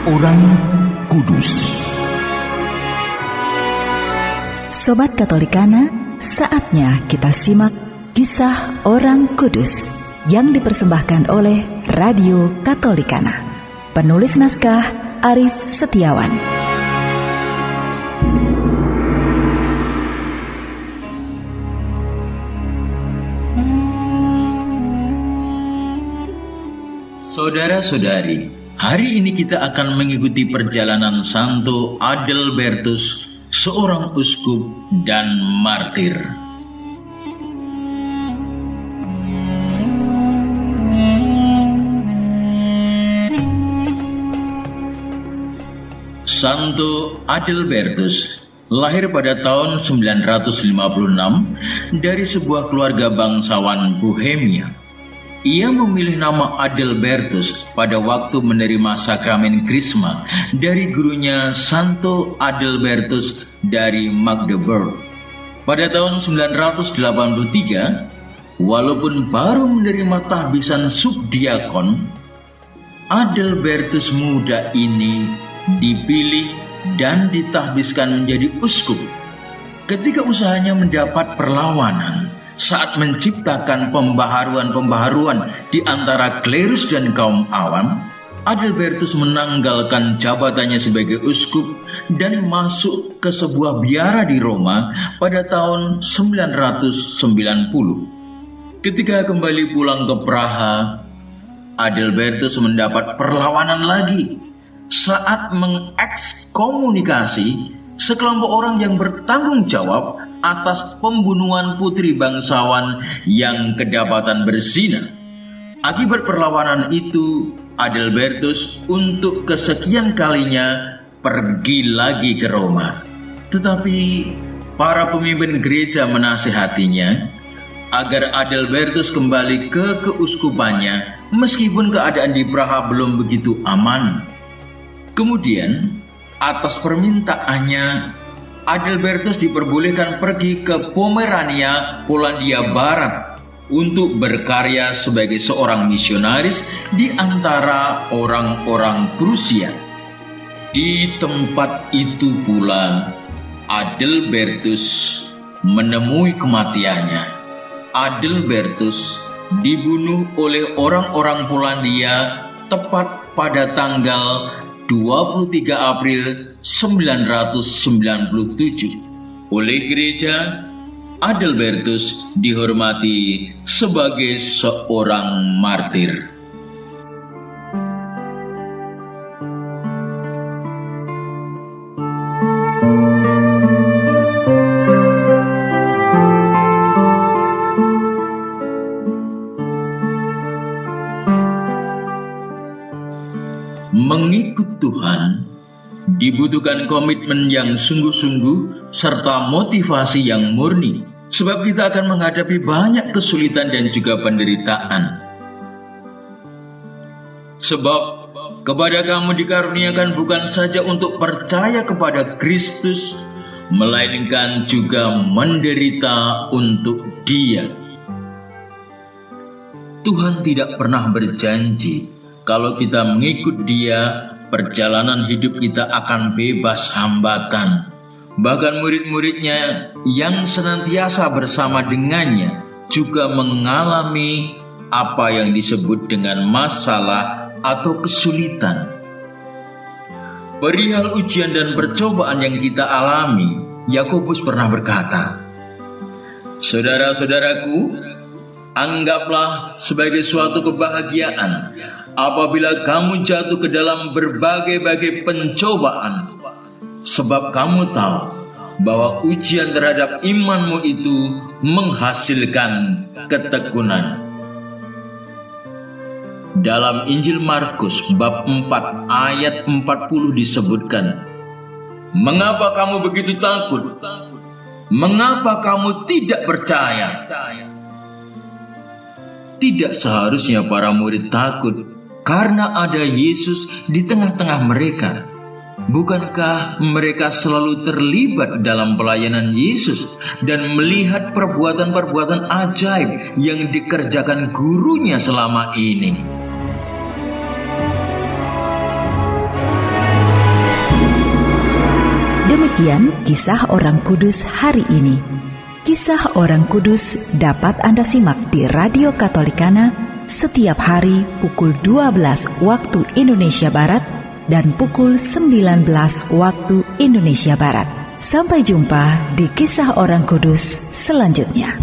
Seorang Kudus. Sobat Katolikana, saatnya kita simak kisah orang kudus yang dipersembahkan oleh Radio Katolikana. Penulis naskah Arif Setiawan. Saudara-saudari, hari ini kita akan mengikuti perjalanan Santo Adalbertus, seorang uskup dan martir. Santo Adalbertus lahir pada tahun 956 dari sebuah keluarga bangsawan Bohemia. Ia memilih nama Adalbertus pada waktu menerima sakramen Krisma dari gurunya Santo Adalbertus dari Magdeburg. Pada tahun 983, walaupun baru menerima tahbisan subdiakon, Adalbertus muda ini dipilih dan ditahbiskan menjadi uskup. Ketika usahanya mendapat perlawanan saat menciptakan pembaharuan-pembaharuan di antara klerus dan kaum awam, Adalbertus menanggalkan jabatannya sebagai uskup dan masuk ke sebuah biara di Roma pada tahun 990. Ketika kembali pulang ke Praha, Adalbertus mendapat perlawanan lagi saat mengekskomunikasi sekelompok orang yang bertanggung jawab atas pembunuhan putri bangsawan yang kedapatan berzina. Akibat perlawanan itu, Adalbertus untuk kesekian kalinya pergi lagi ke Roma. Tetapi para pemimpin gereja menasihatinya agar Adalbertus kembali ke keuskupannya meskipun keadaan di Praha belum begitu aman. Kemudian, atas permintaannya, Adalbertus diperbolehkan pergi ke Pomerania, Polandia Barat untuk berkarya sebagai seorang misionaris di antara orang-orang Prusia. Di tempat itu pula Adalbertus menemui kematiannya. Adalbertus dibunuh oleh orang-orang Polandia tepat pada tanggal 23 April 997. Oleh gereja, Adalbertus dihormati sebagai seorang martir. Mengikut Tuhan dibutuhkan komitmen yang sungguh-sungguh serta motivasi yang murni, sebab kita akan menghadapi banyak kesulitan dan juga penderitaan. Sebab kepada kamu dikaruniakan bukan saja untuk percaya kepada Kristus, melainkan juga menderita untuk Dia. Tuhan tidak pernah berjanji kalau kita mengikut Dia, perjalanan hidup kita akan bebas hambatan. Bahkan murid-muridnya yang senantiasa bersama dengannya juga mengalami apa yang disebut dengan masalah atau kesulitan. Perihal ujian dan percobaan yang kita alami, Yakobus pernah berkata, "Saudara-saudaraku, anggaplah sebagai suatu kebahagiaan apabila kamu jatuh ke dalam berbagai-bagai pencobaan, sebab kamu tahu bahwa ujian terhadap imanmu itu menghasilkan ketekunan." Dalam Injil Markus bab 4 ayat 40 disebutkan, "Mengapa kamu begitu takut? Mengapa kamu tidak percaya?" Tidak seharusnya para murid takut karena ada Yesus di tengah-tengah mereka. Bukankah mereka selalu terlibat dalam pelayanan Yesus dan melihat perbuatan-perbuatan ajaib yang dikerjakan gurunya selama ini? Demikian kisah orang kudus hari ini. Kisah orang kudus dapat Anda simak di Radio Katolikana setiap hari pukul 12 waktu Indonesia Barat dan pukul 19 waktu Indonesia Barat. Sampai jumpa di kisah orang kudus selanjutnya.